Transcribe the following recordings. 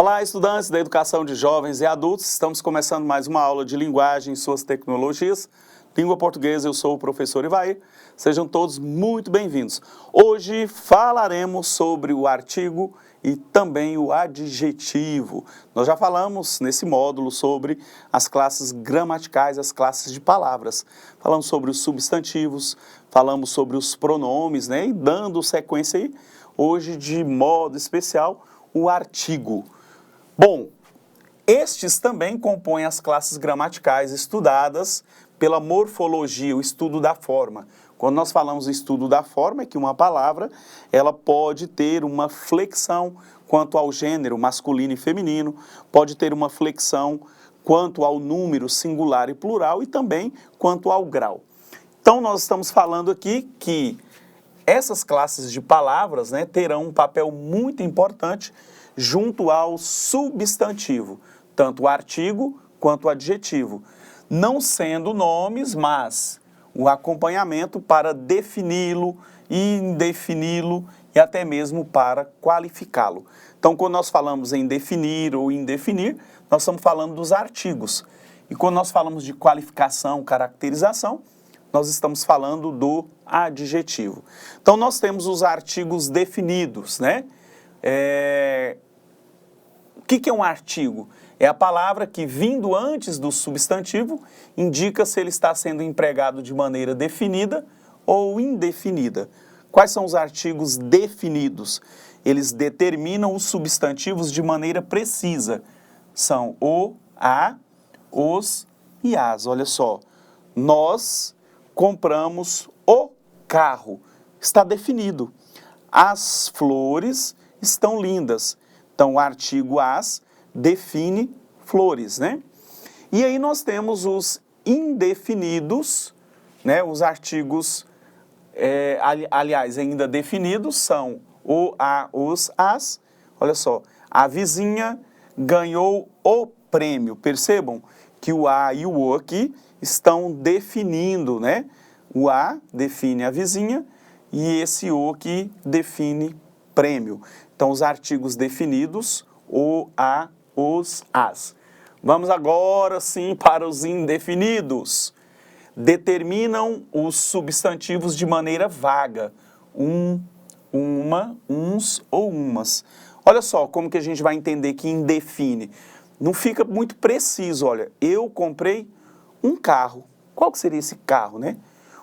Olá, estudantes da educação de jovens e adultos. Estamos começando mais uma aula de linguagem e suas tecnologias. Língua portuguesa, eu sou o professor Ivair. Sejam todos muito bem-vindos. Hoje falaremos sobre o artigo e também o adjetivo. Nós já falamos nesse módulo sobre as classes gramaticais, as classes de palavras. Falamos sobre os substantivos, falamos sobre os pronomes, né? E dando sequência aí, hoje de modo especial, o artigo. Bom, estes também compõem as classes gramaticais estudadas pela morfologia, o estudo da forma. Quando nós falamos estudo da forma, é que uma palavra ela pode ter uma flexão quanto ao gênero masculino e feminino, pode ter uma flexão quanto ao número singular e plural e também quanto ao grau. Então, nós estamos falando aqui que essas classes de palavras, né, terão um papel muito importante junto ao substantivo, tanto o artigo quanto o adjetivo, não sendo nomes, mas o acompanhamento para defini-lo, indefini-lo e até mesmo para qualificá-lo. Então, quando nós falamos em definir ou indefinir, nós estamos falando dos artigos. E quando nós falamos de qualificação, caracterização, nós estamos falando do adjetivo. Então, nós temos os artigos definidos, né? O que é um artigo? É a palavra que, vindo antes do substantivo, indica se ele está sendo empregado de maneira definida ou indefinida. Quais são os artigos definidos? Eles determinam os substantivos de maneira precisa. São o, a, os e as. Olha só, nós compramos o carro. Está definido. As flores estão lindas. Então, o artigo as define flores, né? E aí nós temos os indefinidos, né? Os artigos, aliás, ainda definidos são o, a, os, as. Olha só, a vizinha ganhou o prêmio. Percebam que o a e o aqui estão definindo, né? O a define a vizinha e esse o aqui define prêmio. Então, os artigos definidos, o, a, os, as. Vamos agora, sim, para os indefinidos. Determinam os substantivos de maneira vaga. Um, uma, uns ou umas. Olha só como que a gente vai entender que indefine. Não fica muito preciso, olha. Eu comprei um carro. Qual que seria esse carro, né?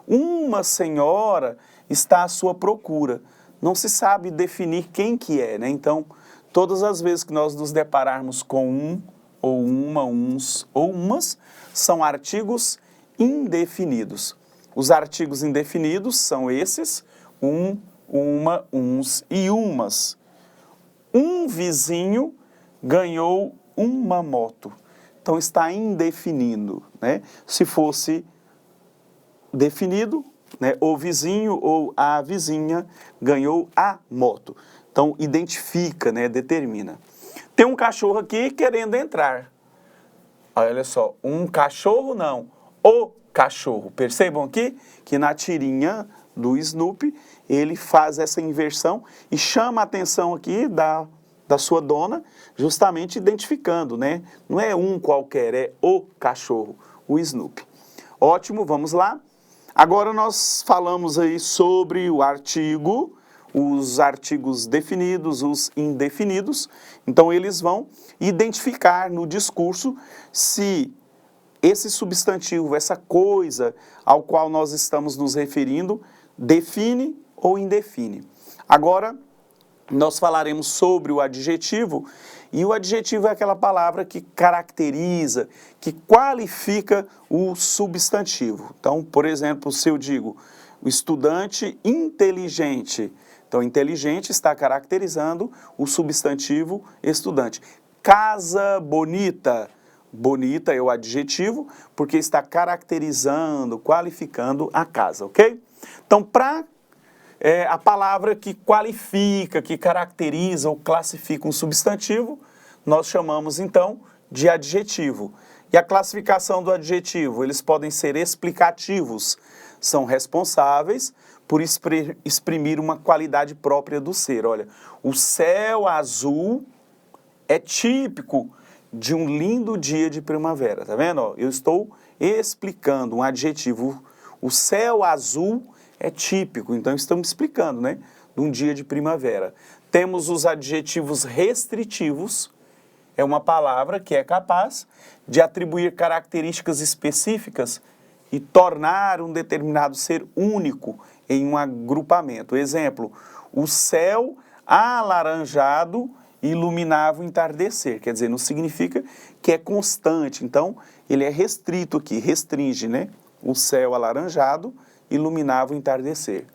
Uma senhora está à sua procura. Não se sabe definir quem que é, né? Então, todas as vezes que nós nos depararmos com um, ou uma, uns ou umas, são artigos indefinidos. Os artigos indefinidos são esses, um, uma, uns e umas. Um vizinho ganhou uma moto. Então, está indefinindo, né? Se fosse definido, né, o vizinho ou a vizinha ganhou a moto. Então, identifica, né, determina. Tem um cachorro aqui querendo entrar. Olha só, um cachorro não, o cachorro. Percebam aqui que na tirinha do Snoopy, ele faz essa inversão e chama a atenção aqui da sua dona, justamente identificando, né? Não é um qualquer, é o cachorro, o Snoopy. Ótimo, vamos lá. Agora nós falamos aí sobre o artigo, os artigos definidos, os indefinidos. Então, eles vão identificar no discurso se esse substantivo, essa coisa ao qual nós estamos nos referindo, define ou indefine. Agora, nós falaremos sobre o adjetivo, e o adjetivo é aquela palavra que caracteriza, que qualifica o substantivo. Então, por exemplo, se eu digo o estudante inteligente, então inteligente está caracterizando o substantivo estudante. Casa bonita, bonita é o adjetivo, porque está caracterizando, qualificando a casa, ok? Então, a palavra que qualifica, que caracteriza ou classifica um substantivo, nós chamamos então de adjetivo. E a classificação do adjetivo, eles podem ser explicativos, são responsáveis por exprimir uma qualidade própria do ser. Olha, o céu azul é típico de um lindo dia de primavera, tá vendo? Ó, eu estou explicando um adjetivo. O céu azul é típico, então estamos explicando, né? De um dia de primavera. Temos os adjetivos restritivos, é uma palavra que é capaz de atribuir características específicas e tornar um determinado ser único em um agrupamento. Exemplo, o céu alaranjado iluminava o entardecer, quer dizer, não significa que é constante, então ele é restrito aqui, restringe, né? O céu alaranjado iluminava o entardecer.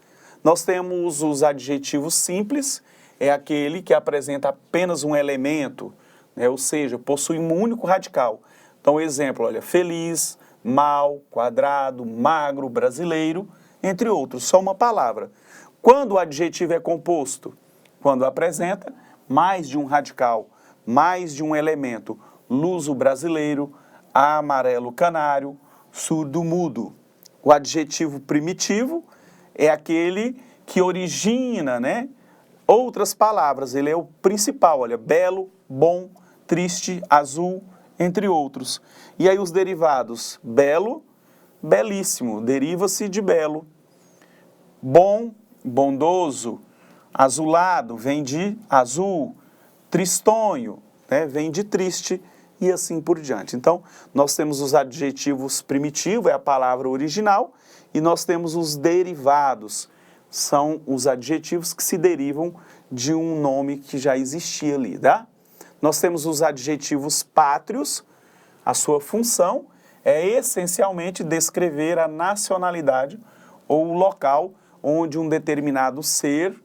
Nós temos os adjetivos simples, é aquele que apresenta apenas um elemento, né? Ou seja, possui um único radical. Então, exemplo, olha, feliz, mal, quadrado, magro, brasileiro, entre outros, só uma palavra. Quando o adjetivo é composto? Quando apresenta mais de um radical, mais de um elemento, luso brasileiro, amarelo canário, surdo mudo. O adjetivo primitivo é aquele que origina, né, outras palavras, ele é o principal, olha, belo, bom, triste, azul, entre outros. E aí os derivados, belo, belíssimo, deriva-se de belo. Bom, bondoso, azulado, vem de azul, tristonho, né, vem de triste, e assim por diante. Então, nós temos os adjetivos primitivos, é a palavra original, e nós temos os derivados, são os adjetivos que se derivam de um nome que já existia ali, tá? Nós temos os adjetivos pátrios, a sua função é essencialmente descrever a nacionalidade ou o local onde um determinado ser,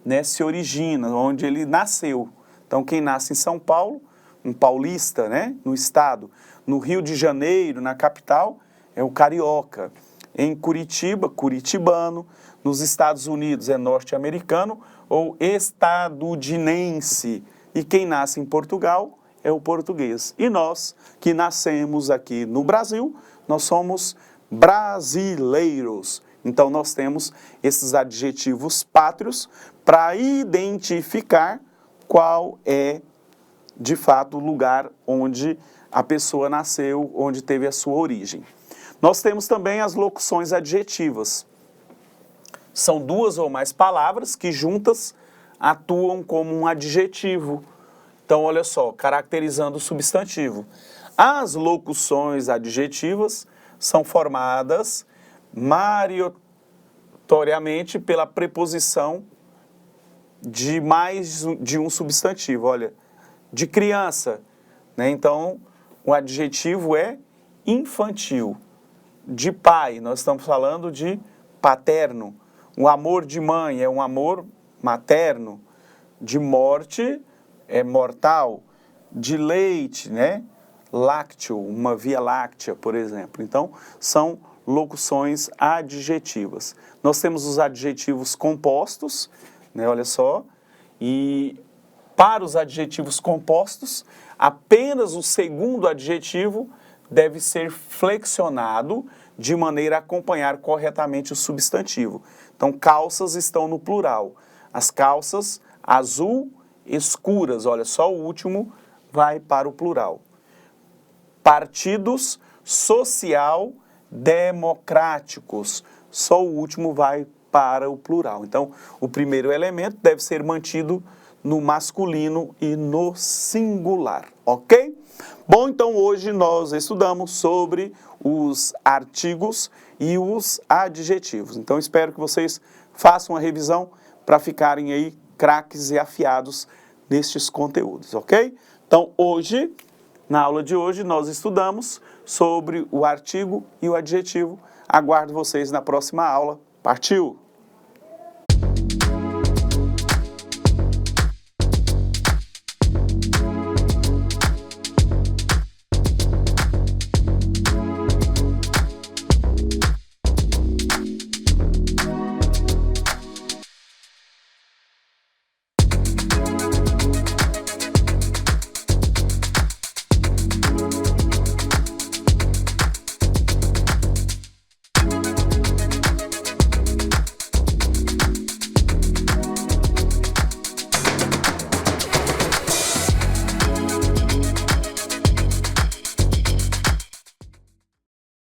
né, se origina, onde ele nasceu. Então, quem nasce em São Paulo, um paulista, né, no estado. No Rio de Janeiro, na capital, é o carioca. Em Curitiba, curitibano. Nos Estados Unidos é norte-americano ou estadunidense. E quem nasce em Portugal é o português. E nós, que nascemos aqui no Brasil, nós somos brasileiros. Então, nós temos esses adjetivos pátrios para identificar qual é, de fato, o lugar onde a pessoa nasceu, onde teve a sua origem. Nós temos também as locuções adjetivas. São duas ou mais palavras que juntas atuam como um adjetivo. Então, olha só, caracterizando o substantivo. As locuções adjetivas são formadas maioritariamente pela preposição de mais de um substantivo. Olha, de criança, né? Então, o adjetivo é infantil. De pai, nós estamos falando de paterno. O amor de mãe é um amor materno. De morte é mortal. De leite, né? Lácteo, uma via láctea, por exemplo. Então, são locuções adjetivas. Nós temos os adjetivos compostos, né? Olha só, e para os adjetivos compostos, apenas o segundo adjetivo deve ser flexionado de maneira a acompanhar corretamente o substantivo. Então, calças estão no plural. As calças azul escuras, olha, só o último vai para o plural. Partidos social-democráticos, só o último vai para o plural. Então, o primeiro elemento deve ser mantido no masculino e no singular, ok? Bom, então hoje nós estudamos sobre os artigos e os adjetivos. Então, espero que vocês façam a revisão para ficarem aí craques e afiados nestes conteúdos, ok? Então, hoje, na aula de hoje, nós estudamos sobre o artigo e o adjetivo. Aguardo vocês na próxima aula. Partiu!